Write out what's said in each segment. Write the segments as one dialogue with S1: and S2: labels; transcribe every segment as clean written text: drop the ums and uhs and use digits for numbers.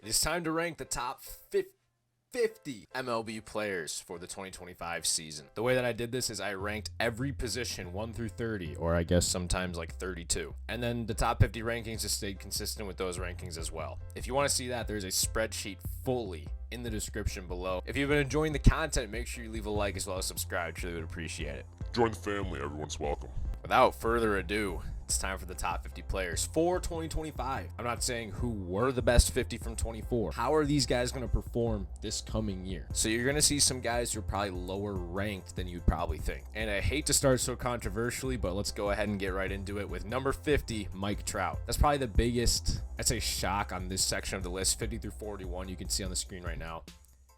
S1: It's time to rank the top 50 MLB players for the 2025 season. The way that I did this is I ranked every position 1 through 30, or I guess sometimes like 32. And then the top 50 rankings just stayed consistent with those rankings as well. If you want to see that, there's a spreadsheet fully in the description below. If you've been enjoying the content, make sure you leave a like as well as subscribe. Truly would appreciate it.
S2: Join the family. Everyone's welcome.
S1: Without further ado, it's time for the top 50 players for 2025. I'm not saying who were the best 50 from 24. How are these guys going to perform this coming year? So you're going to see some guys who are probably lower ranked than you'd probably think. And I hate to start so controversially, but let's go ahead and get right into it with number 50, Mike Trout. That's probably the biggest, I'd say, shock on this section of the list, 50 through 41. You can see on the screen right now.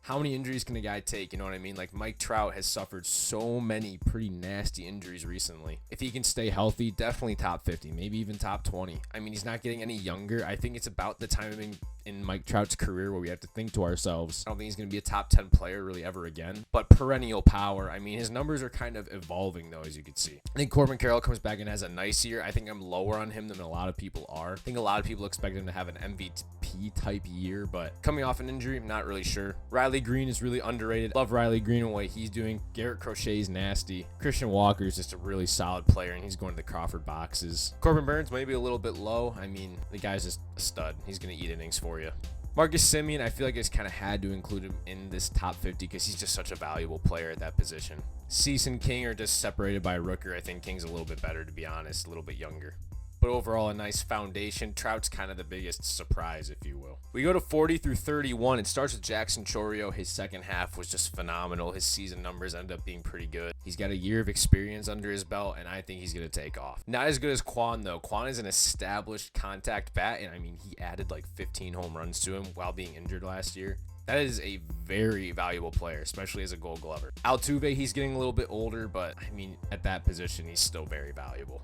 S1: How many injuries can a guy take? You know what I mean? Like, Mike Trout has suffered so many pretty nasty injuries recently. If he can stay healthy, definitely top 50, maybe even top 20. I mean, he's not getting any younger. I think it's about the timing in Mike Trout's career where we have to think to ourselves, I don't think he's going to be a top 10 player really ever again, but perennial power. I mean, his numbers are kind of evolving though, as you can see. I think Corbin Carroll comes back and has a nice year. I think I'm lower on him than a lot of people are. I think a lot of people expect him to have an MVP type year, but coming off an injury, I'm not really sure. Riley Green is really underrated. Love Riley Green and what he's doing. Garrett Crochet's nasty. Christian Walker is just a really solid player, and he's going to the Crawford boxes. Corbin Burns maybe a little bit low. I mean, the guy's just a stud. He's going to eat innings for you. Marcus Semien, I feel like I just kind of had to include him in this top 50 because he's just such a valuable player at that position. Cease and King are just separated by Rooker. I think King's a little bit better, to be honest, a little bit younger. But overall, a nice foundation. Trout's kind of the biggest surprise, if you will. We go to 40 through 31. It starts with Jackson Chourio. His second half was just phenomenal. His season numbers ended up being pretty good. He's got a year of experience under his belt, and I think he's going to take off. Not as good as Quan, though. Quan is an established contact bat, and I mean, he added like 15 home runs to him while being injured last year. That is a very valuable player, especially as a Gold Glover. Altuve, he's getting a little bit older, but I mean, at that position, he's still very valuable.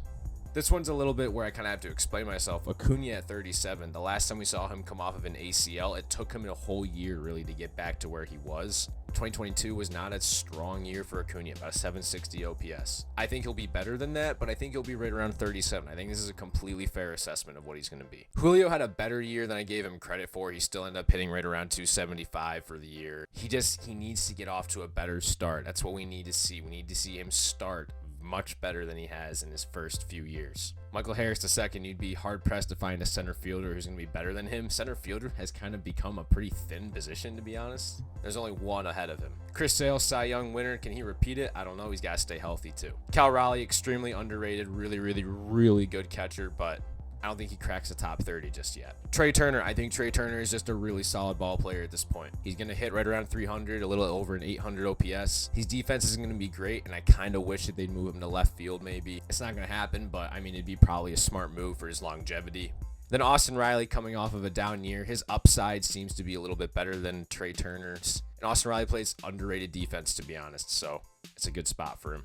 S1: This one's a little bit where I kind of have to explain myself. Acuna at 37. The last time we saw him come off of an ACL, it took him a whole year really to get back to where he was. 2022 was not a strong year for Acuna, about a 760 OPS. I think he'll be better than that, but I think he'll be right around 37. I think this is a completely fair assessment of what he's going to be. Julio had a better year than I gave him credit for. He still ended up hitting right around 275 for the year. He needs to get off to a better start. That's what we need to see. We need to see him start much better than he has in his first few years. Michael Harris II, you'd be hard-pressed to find a center fielder who's going to be better than him. Center fielder has kind of become a pretty thin position, to be honest. There's only one ahead of him. Chris Sale, Cy Young winner. Can he repeat it? I don't know. He's got to stay healthy, too. Cal Raleigh, extremely underrated. Really good catcher, but I don't think he cracks the top 30 just yet. Trey Turner, I think Trey Turner is just a really solid ball player at this point. He's going to hit right around 300, a little over an 800 OPS. His defense isn't going to be great, and I kind of wish that they'd move him to left field maybe. It's not going to happen, but I mean, it'd be probably a smart move for his longevity. Then Austin Riley coming off of a down year. His upside seems to be a little bit better than Trey Turner's. And Austin Riley plays underrated defense, to be honest, so it's a good spot for him.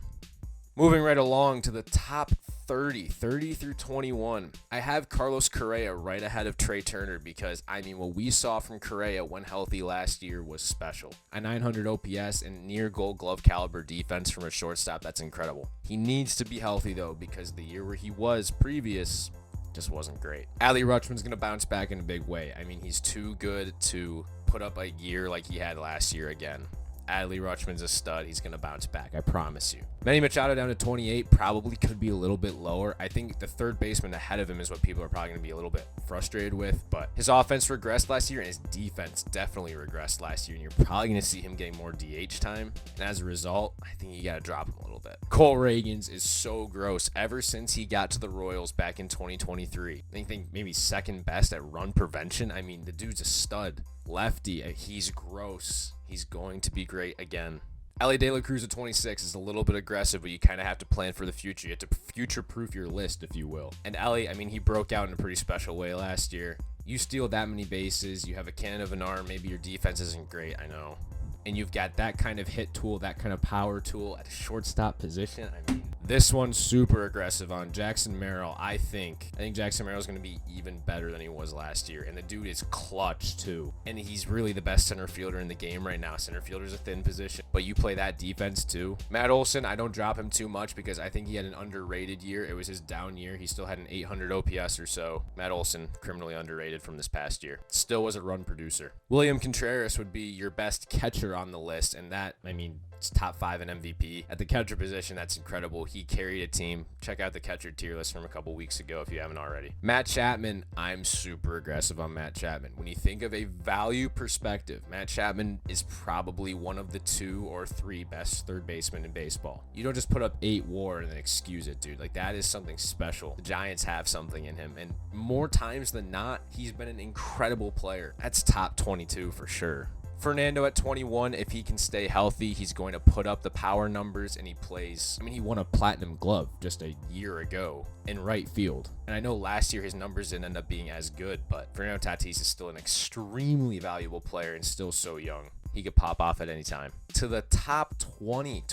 S1: Moving right along to the top 30 through 21. I have Carlos Correa right ahead of Trey Turner because, I mean, what we saw from Correa when healthy last year was special. A 900 OPS and near Gold Glove caliber defense from a shortstop, that's incredible. He needs to be healthy, though, because the year where he was previous just wasn't great. Adley Rutschman's going to bounce back in a big way. I mean, he's too good to put up a year like he had last year again. Adley Rutschman's a stud. He's going to bounce back. I promise you. Manny Machado down to 28 probably could be a little bit lower. I think the third baseman ahead of him is what people are probably going to be a little bit frustrated with. But his offense regressed last year, and his defense definitely regressed last year. And you're probably going to see him getting more DH time. And as a result, I think you got to drop him a little bit. Cole Reagans is so gross. Ever since he got to the Royals back in 2023, I think maybe second best at run prevention. I mean, the dude's a stud. Lefty, he's gross. He's going to be great again. Elly De La Cruz at 26 is a little bit aggressive, but you kind of have to plan for the future. You have to future-proof your list, if you will. And Elly, I mean, he broke out in a pretty special way last year. You steal that many bases, you have a cannon of an arm, maybe your defense isn't great, I know. And you've got that kind of hit tool, that kind of power tool at a shortstop position. I mean, This one's super aggressive on Jackson Merrill. I think Jackson Merrill is going to be even better than he was last year. And the dude is clutch too. And he's really the best center fielder in the game right now. Center fielder's a thin position, but you play that defense too. Matt Olson, I don't drop him too much because I think he had an underrated year. It was his down year. He still had an 800 OPS or so. Matt Olson, criminally underrated from this past year. Still was a run producer. William Contreras would be your best catcher on the list. And that, it's top 5 in MVP. At the catcher position, that's incredible. He carried a team. Check out the catcher tier list from a couple weeks ago if you haven't already. Matt Chapman, I'm super aggressive on Matt Chapman. When you think of a value perspective, Matt Chapman is probably one of the 2 or 3 best third basemen in baseball. You don't just put up 8 WAR and then excuse it, dude. Like, that is something special. The Giants have something in him, and more times than not, he's been an incredible player. That's top 22 for sure. Fernando at 21, if he can stay healthy, he's going to put up the power numbers, and he plays. He won a platinum glove just a year ago in right field. And I know last year his numbers didn't end up being as good, but Fernando Tatis is still an extremely valuable player and still so young. He could pop off at any time. To the top 20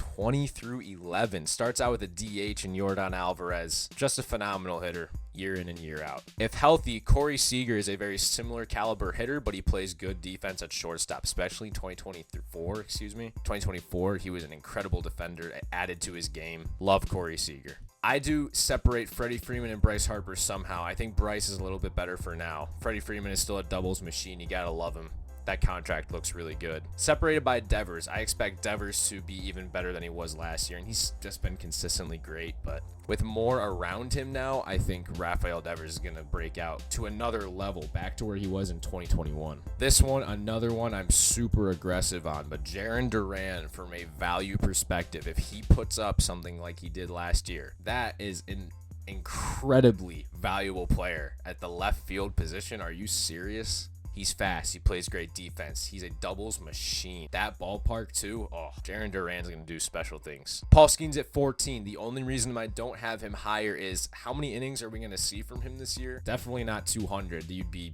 S1: through 11. Starts out with a DH in Yordan Alvarez. Just a phenomenal hitter, year in and year out. If healthy, Corey Seager is a very similar caliber hitter, but he plays good defense at shortstop, especially in 2024, he was an incredible defender, added to his game. Love Corey Seager. I do separate Freddie Freeman and Bryce Harper somehow. I think Bryce is a little bit better for now. Freddie Freeman is still a doubles machine. You gotta love him. That contract looks really good. Separated by Devers, I expect Devers to be even better than he was last year, and he's just been consistently great. But with more around him now, I think Rafael Devers is going to break out to another level, back to where he was in 2021. This one, another one I'm super aggressive on, but Jarren Duran, from a value perspective, if he puts up something like he did last year, that is an incredibly valuable player at the left field position. Are you serious? He's fast. He plays great defense. He's a doubles machine. That ballpark, too. Oh, Jarren Duran's going to do special things. Paul Skeens at 14. The only reason I don't have him higher is how many innings are we going to see from him this year? Definitely not 200.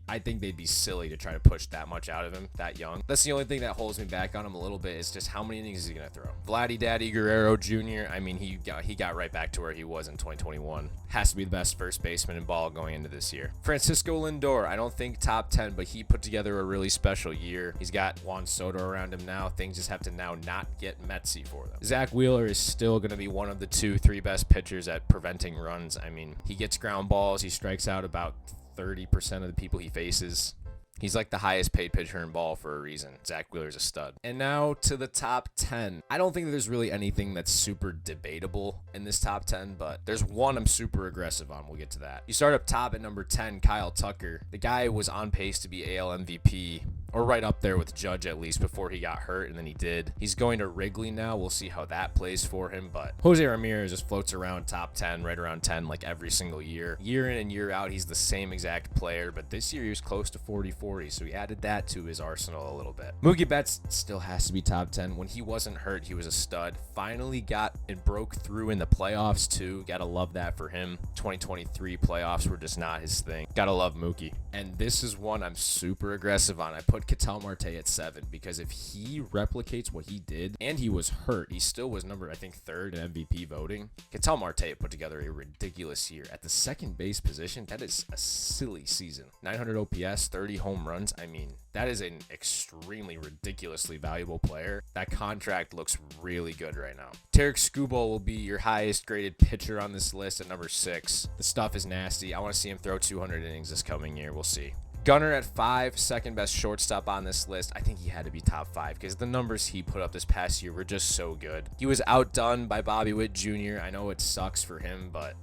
S1: I think they'd be silly to try to push that much out of him that young. That's the only thing that holds me back on him a little bit is just how many innings is he going to throw. Vladdy Daddy Guerrero Jr., he got right back to where he was in 2021. Has to be the best first baseman in ball going into this year. Francisco Lindor, I don't think top 10, but he put together a really special year. He's got Juan Soto around him now. Things just have to now not get Metsy for them. Zach Wheeler is still going to be one of the 2-3 best pitchers at preventing runs. He gets ground balls. He strikes out about 30% of the people he faces. He's like the highest paid pitcher in ball for a reason. Zach Wheeler's a stud. And now to the top 10. I don't think there's really anything that's super debatable in this top 10, but there's one I'm super aggressive on. We'll get to that. You start up top at number 10, Kyle Tucker. The guy was on pace to be AL MVP, or right up there with Judge at least, before he got hurt, and then he did. He's going to Wrigley now. We'll see how that plays for him, but Jose Ramirez just floats around top 10, right around 10, like every single year. Year in and year out, he's the same exact player, but this year he was close to 40-40, so he added that to his arsenal a little bit. Mookie Betts still has to be top 10. When he wasn't hurt, he was a stud. Finally got and broke through in the playoffs too. Gotta love that for him. 2023 playoffs were just not his thing. Gotta love Mookie. And this is one I'm super aggressive on. I put Ketel Marte at 7 because if he replicates what he did, and he was hurt, he still was number, I think, 3rd in MVP voting. Ketel Marte put together a ridiculous year. At the second base position, that is a silly season. 900 OPS, 30 home runs. That is an extremely ridiculously valuable player. That contract looks really good right now. Tarek Skubal will be your highest graded pitcher on this list at number 6. The stuff is nasty. I want to see him throw 200 innings this coming year. We'll see. Gunnar at 5, second best shortstop on this list. I think he had to be top 5 because the numbers he put up this past year were just so good. He was outdone by Bobby Witt Jr. I know it sucks for him, but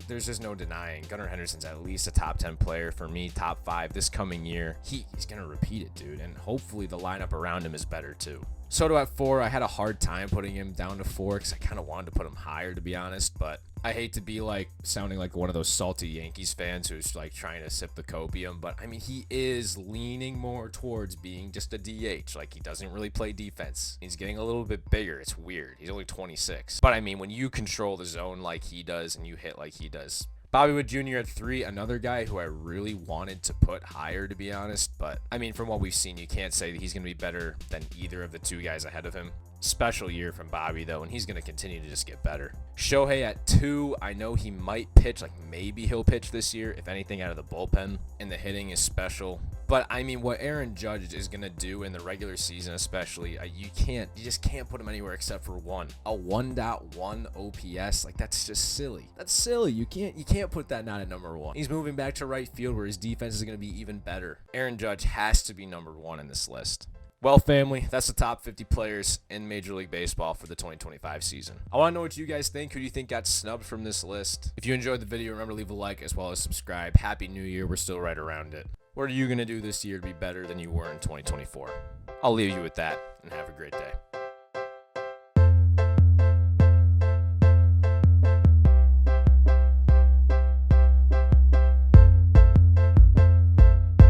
S1: there's just no denying Gunnar Henderson's at least a top 10 player for me, top 5 this coming year. He's going to repeat it, dude, and hopefully the lineup around him is better too. Soto at 4, I had a hard time putting him down to 4 because I kind of wanted to put him higher, to be honest, but I hate to be sounding like one of those salty Yankees fans who's trying to sip the copium, but he is leaning more towards being just a DH. He doesn't really play defense. He's getting a little bit bigger. It's weird. He's only 26. But when you control the zone like he does and you hit like he does, Bobby Witt Jr. at 3, another guy who I really wanted to put higher, to be honest. But, I mean, from what we've seen, you can't say that he's going to be better than either of the two guys ahead of him. Special year from Bobby, though, and he's going to continue to just get better. Shohei at 2, I know he might pitch, like maybe he'll pitch this year, if anything, out of the bullpen, and the hitting is special. But, I mean, what Aaron Judge is going to do in the regular season especially, you just can't put him anywhere except for 1. A 1.1 OPS, like that's just silly. That's silly. You can't put that not at number 1. He's moving back to right field where his defense is going to be even better. Aaron Judge has to be number 1 in this list. Well, family, that's the top 50 players in Major League Baseball for the 2025 season. I want to know what you guys think. Who do you think got snubbed from this list? If you enjoyed the video, remember to leave a like as well as subscribe. Happy New Year. We're still right around it. What are you going to do this year to be better than you were in 2024? I'll leave you with that, and have a great day.